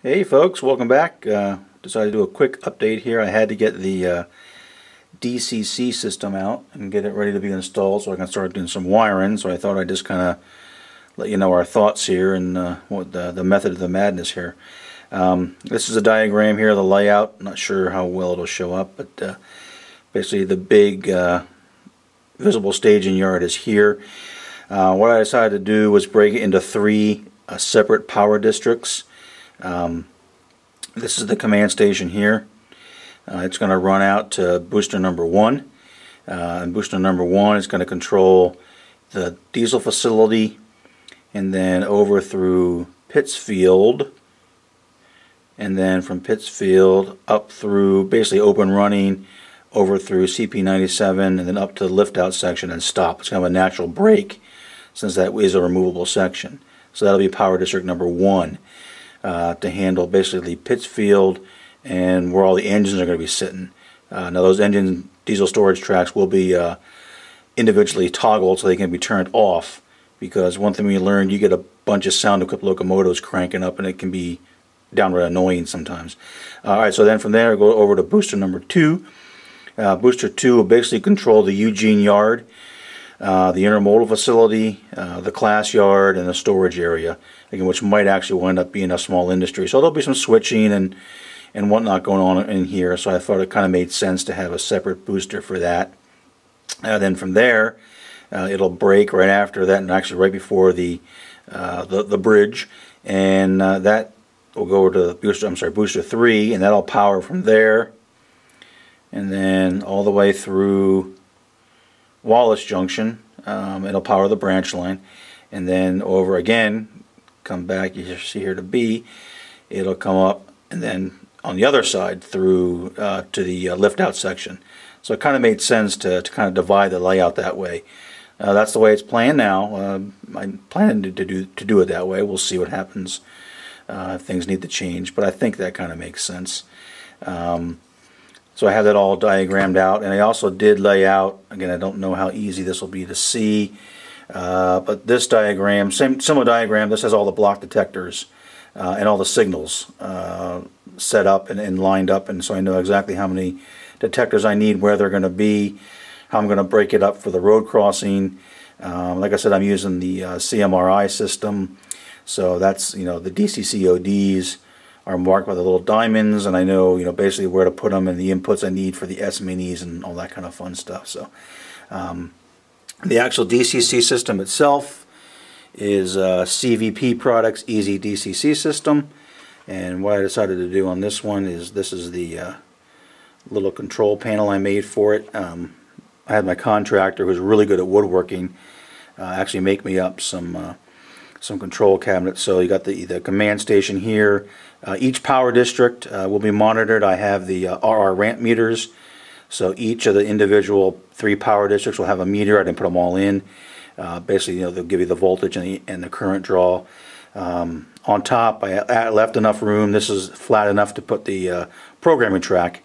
Hey folks, welcome back. Decided to do a quick update here. I had to get the DCC system out and get it ready to be installed so I can start doing some wiring. So I thought I'd just kind of let you know our thoughts here and what the method of the madness here. This is a diagram here of the layout. Not sure how well it'll show up, but basically the big visible staging yard is here. What I decided to do was break it into three separate power districts. This is the command station here. It's going to run out to booster number 1. And booster number 1 is going to control the diesel facility and then over through Pittsfield, and then from Pittsfield up through basically open running over through CP97 and then up to the lift out section and stop. It's kind of a natural break since that is a removable section. So that'll be power district number 1. To handle basically Pittsfield and where all the engines are going to be sitting. Now those engine diesel storage tracks will be individually toggled so they can be turned off, because one thing we learned, you get a bunch of sound equipped locomotives cranking up and it can be downright annoying sometimes. Alright, so then from there go over to booster number 2. Booster 2 will basically control the Eugene yard, the intermodal facility, the class yard, and the storage area, again, which might actually wind up being a small industry. So there'll be some switching and whatnot going on in here, so I thought it kind of made sense to have a separate booster for that. Then from there, it'll break right after that, and actually right before the bridge, and that will go over to booster 3, and that'll power from there, and then all the way through Wallace Junction. It'll power the branch line, and then over again, come back, you see here to B, it'll come up and then on the other side through to the lift out section. So it kind of made sense to kind of divide the layout that way. That's the way it's planned now. I'm planning to do it that way. We'll see what happens if things need to change, but I think that kind of makes sense. So I have that all diagrammed out, and I also did lay out, again, I don't know how easy this will be to see, but this diagram, similar diagram, this has all the block detectors and all the signals set up and lined up, and so I know exactly how many detectors I need, where they're going to be, how I'm going to break it up for the road crossing. Like I said, I'm using the CMRI system, so that's, the DCCODs are marked by the little diamonds, and I know basically where to put them and the inputs I need for the S-minis and all that kind of fun stuff. So the actual DCC system itself is CVP Products Easy DCC System, and what I decided to do on this one is this is the little control panel I made for it. I had my contractor, who's really good at woodworking, actually make me up some control cabinets. So you got the command station here. Each power district will be monitored. I have the RR ramp meters, so each of the individual 3 power districts will have a meter. I didn't put them all in. Basically, they'll give you the voltage and the current draw. On top, I left enough room. This is flat enough to put the programming track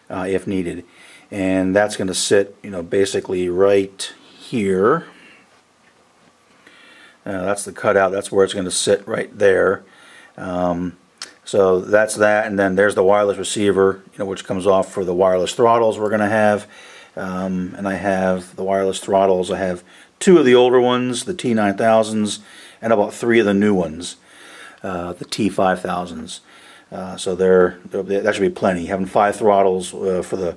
if needed, and that's going to sit, basically right here. That's the cutout. That's where it's going to sit right there. So that's that, and then there's the wireless receiver, which comes off for the wireless throttles we're going to have. And I have the wireless throttles. I have 2 of the older ones, the T9000s, and about 3 of the new ones, the T5000s. So that should be plenty. Having 5 throttles for the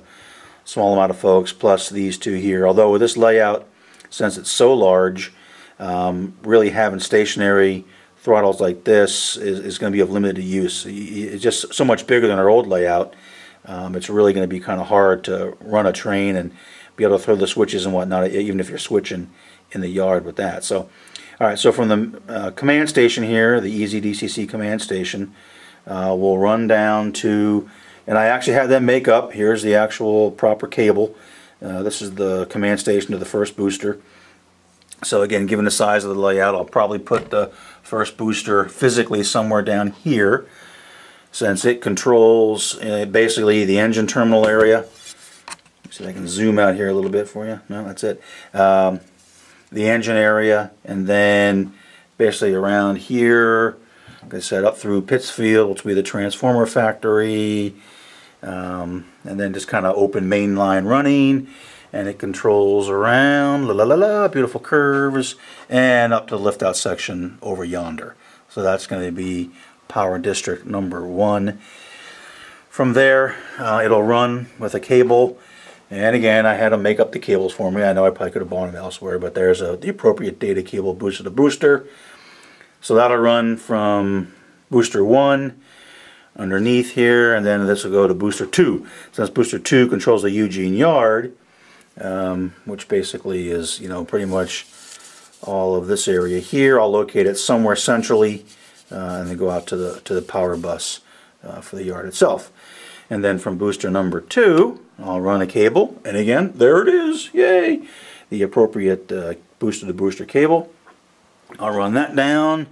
small amount of folks, plus these 2 here. Although with this layout, since it's so large, really having stationary throttles like this is going to be of limited use. It's just so much bigger than our old layout. It's really going to be kind of hard to run a train and be able to throw the switches and whatnot, even if you're switching in the yard with that. So, all right. So from the command station here, the Easy DCC command station, we'll run down to, and I actually have them make up. Here's the actual proper cable. This is the command station to the first booster. So again, given the size of the layout, I'll probably put the first booster physically somewhere down here, since it controls basically the engine terminal area. See if I can zoom out here a little bit for you. No, that's it. The engine area, and then basically around here like I said, up through Pittsfield, which will be the transformer factory, and then just kind of open main line running, and it controls around, la la la la, beautiful curves, and up to the lift out section over yonder. So that's going to be power district number 1. From there, it'll run with a cable, and again, I had them make up the cables for me. I know I probably could have bought them elsewhere, but there's the appropriate data cable booster to booster. So that'll run from booster 1 underneath here, and then this will go to booster 2. Since booster 2 controls the Eugene yard, which basically is, you know, pretty much all of this area here. I'll locate it somewhere centrally, and then go out to the power bus for the yard itself. And then from booster number 2, I'll run a cable, and again, there it is, yay! The appropriate booster to booster cable. I'll run that down,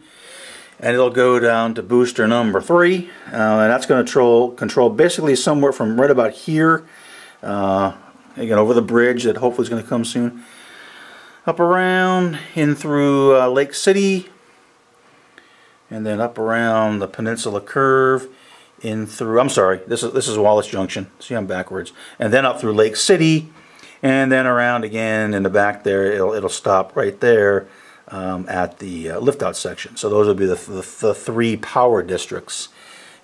and it'll go down to booster number 3, and that's going to control basically somewhere from right about here, again over the bridge that hopefully is going to come soon, up around in through Lake City, and then up around the Peninsula Curve, in through, I'm sorry, this is Wallace Junction, see I'm backwards, and then up through Lake City, and then around again in the back there. It'll stop right there at the lift out section. So those will be the 3 power districts.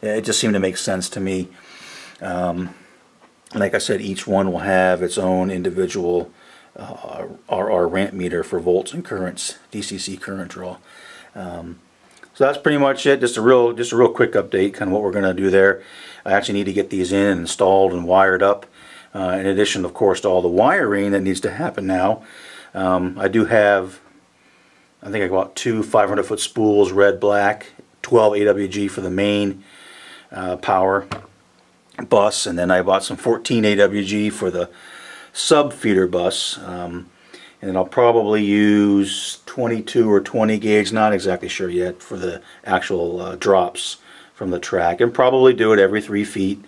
It just seemed to make sense to me. Like I said, each one will have its own individual RR ramp meter for volts and currents, DCC current draw. So that's pretty much it. Just a real quick update, kind of what we're going to do there. I actually need to get these in and installed and wired up. In addition, of course, to all the wiring that needs to happen now. I do have, I think I got 2 500-foot spools, red, black, 12 AWG for the main power bus, and then I bought some 14 AWG for the sub feeder bus. And I'll probably use 22 or 20 gauge, not exactly sure yet, for the actual drops from the track, and probably do it every 3 feet.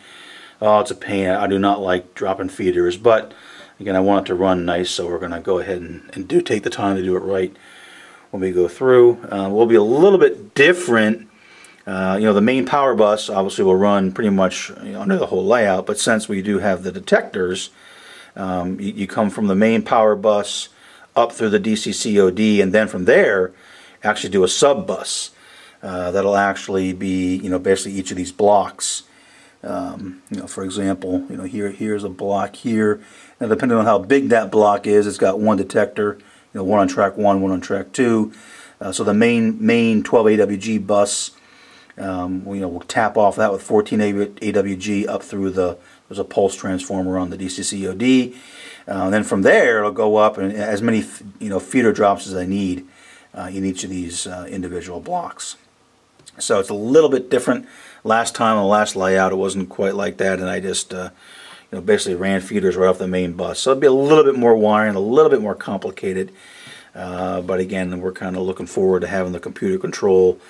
Oh, it's a pain. I do not like dropping feeders, but again, I want it to run nice, so we're going to go ahead and take the time to do it right when we go through. We'll be a little bit different. You know, the main power bus obviously will run pretty much, you know, under the whole layout, but since we do have the detectors, you come from the main power bus up through the DCCOD, and then from there actually do a sub bus that'll actually be, you know, basically each of these blocks. You know, for example, you know, here's a block here, and depending on how big that block is, it's got 1 detector, you know, 1 on track 1, 1 on track 2. So the main 12 AWG bus, we'll tap off that with 14 AWG up through there's a pulse transformer on the DCCOD. And then from there, it'll go up and as many feeder drops as I need in each of these individual blocks. So it's a little bit different. Last time on the last layout, it wasn't quite like that, and I just basically ran feeders right off the main bus. So it'll be a little bit more wiring, a little bit more complicated. But again, we're kind of looking forward to having the computer control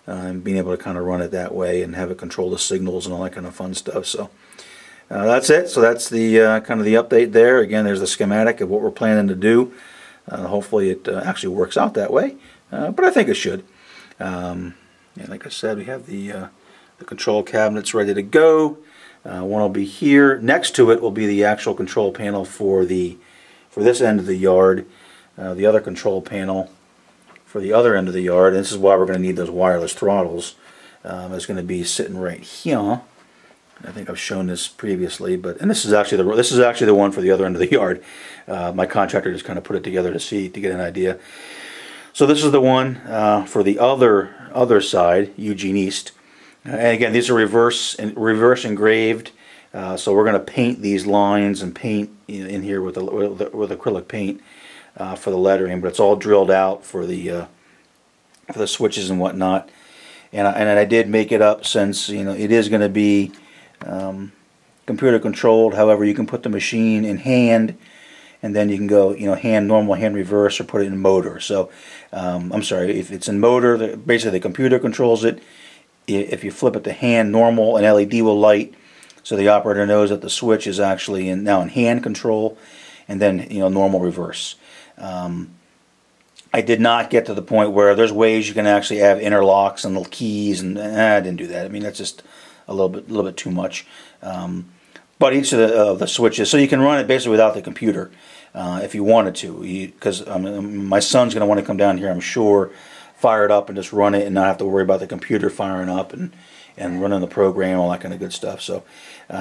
and being able to kind of run it that way and have it control the signals and all that kind of fun stuff. So. That's it. So that's the kind of the update there. Again, there's the schematic of what we're planning to do. Hopefully it actually works out that way, but I think it should. And like I said, we have the control cabinets ready to go. One will be here. Next to it will be the actual control panel for this end of the yard. The other control panel for the other end of the yard. And this is why we're going to need those wireless throttles. It's going to be sitting right here. I think I've shown this previously, and this is actually the one for the other end of the yard. My contractor just kind of put it together to get an idea. So this is the one for the other side, Eugene East. And again, these are reverse engraved. So we're going to paint these lines and paint in here with acrylic paint for the lettering, but it's all drilled out for the switches and whatnot. And I did make it up since it is going to be computer controlled. However, you can put the machine in hand, and then you can go hand normal, hand reverse, or put it in motor. So I'm sorry, if it's in motor, basically the computer controls it. If you flip it to hand normal, an LED will light, so the operator knows that the switch is actually now in hand control, and then normal reverse. I did not get to the point where there's ways you can actually have interlocks and little keys, and I didn't do that. I mean, that's just a little bit too much. But each of the switches, so you can run it basically without the computer if you wanted to, because my son's going to want to come down here, I'm sure, fire it up and just run it and not have to worry about the computer firing up and running the program, all that kind of good stuff. So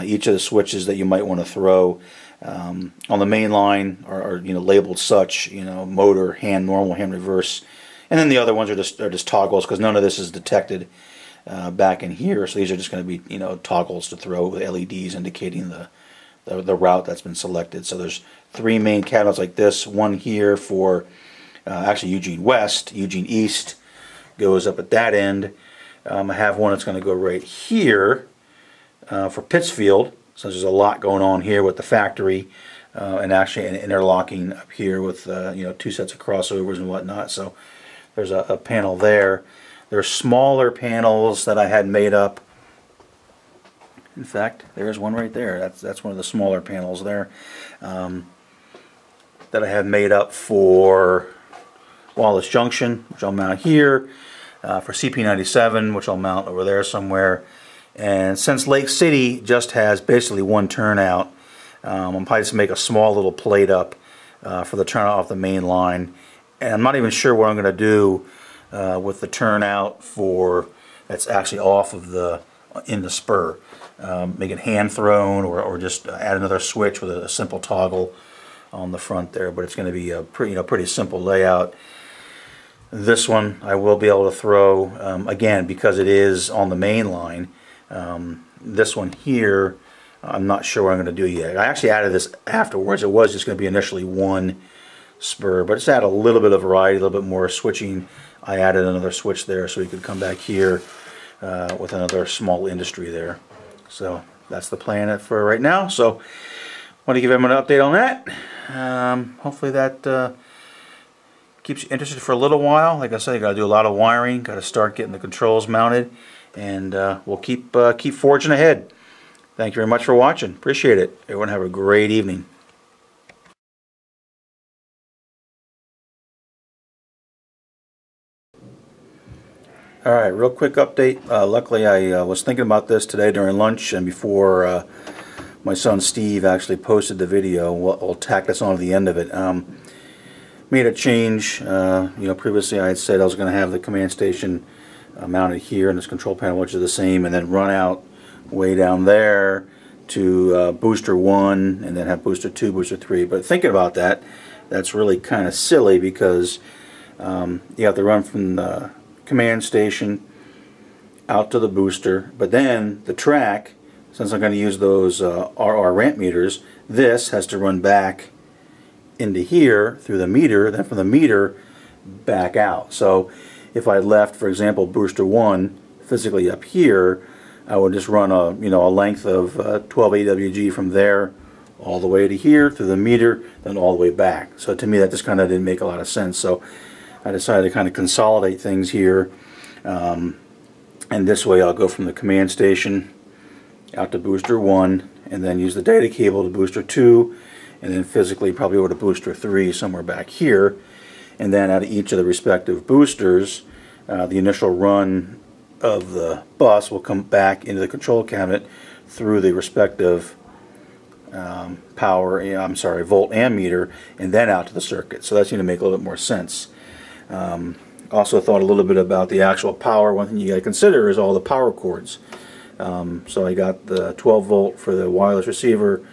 each of the switches that you might want to throw on the main line are labeled such, motor, hand normal, hand reverse, and then the other ones are just toggles, because none of this is detected back in here. So these are just going to be toggles to throw with LEDs indicating the route that's been selected. So there's 3 main cabinets like this. One here for actually Eugene West. Eugene East goes up at that end. I have one that's going to go right here for Pittsfield. So there's a lot going on here with the factory and actually an interlocking up here with 2 sets of crossovers and whatnot. So there's a panel there. There's smaller panels that I had made up. In fact, there's one right there. That's one of the smaller panels there that I have made up for Wallace Junction, which I'll mount here, for CP97, which I'll mount over there somewhere. And since Lake City just has basically one turnout, I'm probably just make a small little plate up for the turnout off the main line. And I'm not even sure what I'm going to do with the turnout for that's actually off of in the spur. Make it hand thrown, or just add another switch with a simple toggle on the front there. But it's going to be a pretty simple layout. This one I will be able to throw again, because it is on the main line. This one here, I'm not sure what I'm going to do yet. I actually added this afterwards. It was just going to be initially one spur, but just add a little bit of variety, a little bit more switching. I added another switch there so you could come back here with another small industry there. So that's the plan for right now. So I want to give everyone an update on that. Hopefully that keeps you interested for a little while. Like I said, you got to do a lot of wiring, got to start getting the controls mounted, and we'll keep forging ahead. Thank you very much for watching. Appreciate it. Everyone have a great evening. Alright, real quick update. Luckily I was thinking about this today during lunch, and before my son Steve actually posted the video, we'll tack this on to the end of it. Made a change. Previously I had said I was going to have the command station mounted here in this control panel, which is the same, and then run out way down there to booster 1, and then have booster 2, booster 3. But thinking about that, that's really kind of silly, because you have to run from the command station out to the booster, but then the track, since I'm going to use those RR ramp meters, this has to run back into here through the meter, then from the meter back out. So if I left, for example, booster 1 physically up here, I would just run a length of 12 AWG from there all the way to here through the meter, then all the way back. So to me that just kind of didn't make a lot of sense. So I decided to kind of consolidate things here, and this way I'll go from the command station out to booster 1, and then use the data cable to booster 2, and then physically probably over to booster 3 somewhere back here, and then out of each of the respective boosters, the initial run of the bus will come back into the control cabinet through the respective volt ammeter, and then out to the circuit. So that's going to make a little bit more sense. Also thought a little bit about the actual power. One thing you got to consider is all the power cords. So I got the 12 volt for the wireless receiver,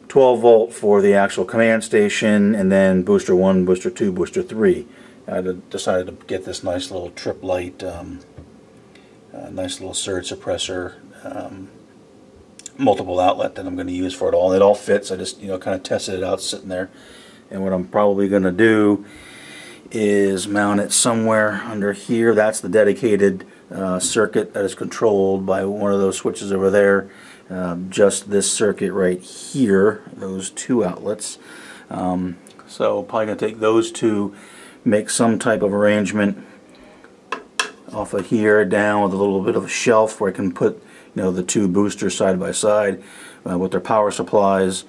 12 volt for the actual command station, and then booster 1, booster 2, booster 3. I decided to get this nice little trip light, nice little surge suppressor, multiple outlet that I'm going to use for it all. It all fits. I just kind of tested it out sitting there. And what I'm probably going to do is mount it somewhere under here. That's the dedicated circuit that is controlled by one of those switches over there. Just this circuit right here, those 2 outlets. So probably going to take those 2, make some type of arrangement off of here down with a little bit of a shelf where I can put the 2 boosters side by side with their power supplies.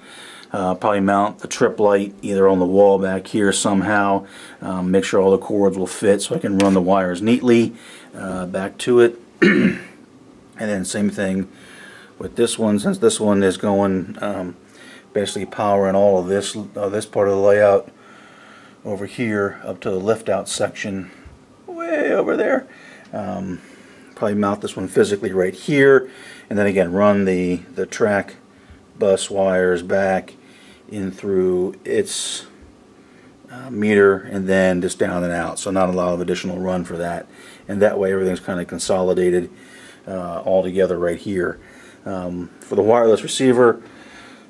Probably mount the trip light either on the wall back here somehow. Make sure all the cords will fit so I can run the wires neatly back to it. And then same thing with this one, since this one is going basically powering all of this part of the layout over here up to the lift out section way over there. Probably mount this one physically right here, and then again run the track bus wires back in through its meter and then just down and out, so not a lot of additional run for that, and that way everything's kind of consolidated all together right here. For the wireless receiver,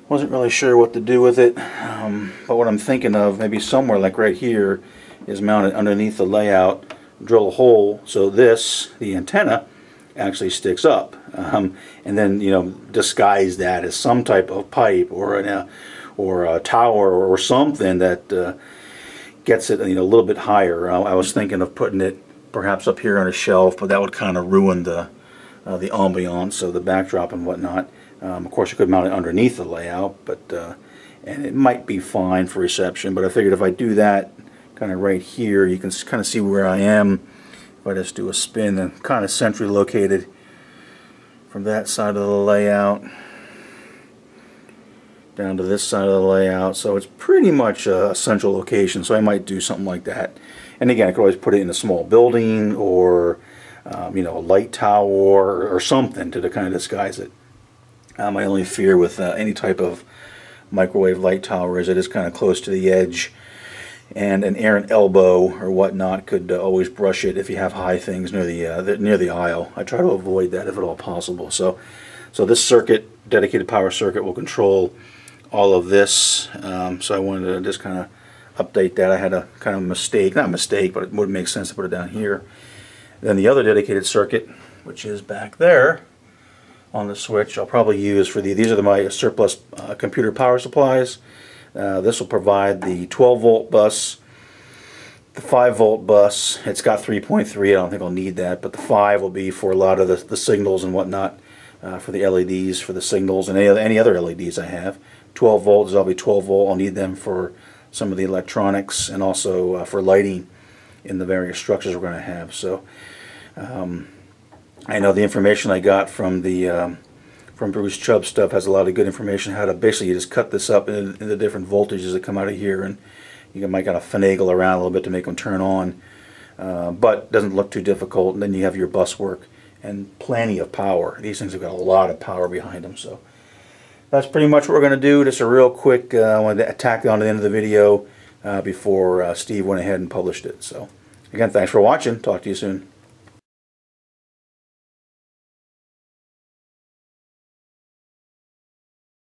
wasn't really sure what to do with it, but what I'm thinking of, maybe somewhere like right here, is mounted underneath the layout, drill a hole so the antenna actually sticks up, and then disguise that as some type of pipe or a tower or something that gets it a little bit higher. I was thinking of putting it perhaps up here on a shelf, but that would kind of ruin the ambiance of the backdrop and whatnot. Of course, you could mount it underneath the layout, but and it might be fine for reception. But I figured if I do that kind of right here, you can kind of see where I am. If I just do a spin, and kind of centrally located from that side of the layout down to this side of the layout, so it's pretty much a central location. So I might do something like that. And again, I could always put it in a small building or a light tower or something to kind of disguise it. My only fear with any type of microwave light tower is it is kind of close to the edge, and an errant elbow or whatnot could always brush it if you have high things near the aisle. I try to avoid that if at all possible. So this circuit, dedicated power circuit, will control all of this. So I wanted to just kind of update that. I had a kind of mistake, not a mistake, but it would make sense to put it down here. Then the other dedicated circuit, which is back there on the switch, I'll probably use for these are my surplus computer power supplies. This will provide the 12 volt bus, the 5 volt bus. It's got 3.3, I don't think I'll need that, but the 5 will be for a lot of the signals and whatnot, for the LEDs, for the signals, and any other LEDs I have. 12 volts, I'll be 12 volt, I'll need them for some of the electronics and also for lighting in the various structures we're going to have. So I know the information I got from from Bruce Chubb's stuff has a lot of good information how to basically just cut this up into the different voltages that come out of here, and you might kind of finagle around a little bit to make them turn on, but doesn't look too difficult. And then you have your bus work and plenty of power. These things have got a lot of power behind them. So that's pretty much what we're going to do. Just a real quick, I wanted to tack on to the end of the video before Steve went ahead and published it. So again, thanks for watching. Talk to you soon.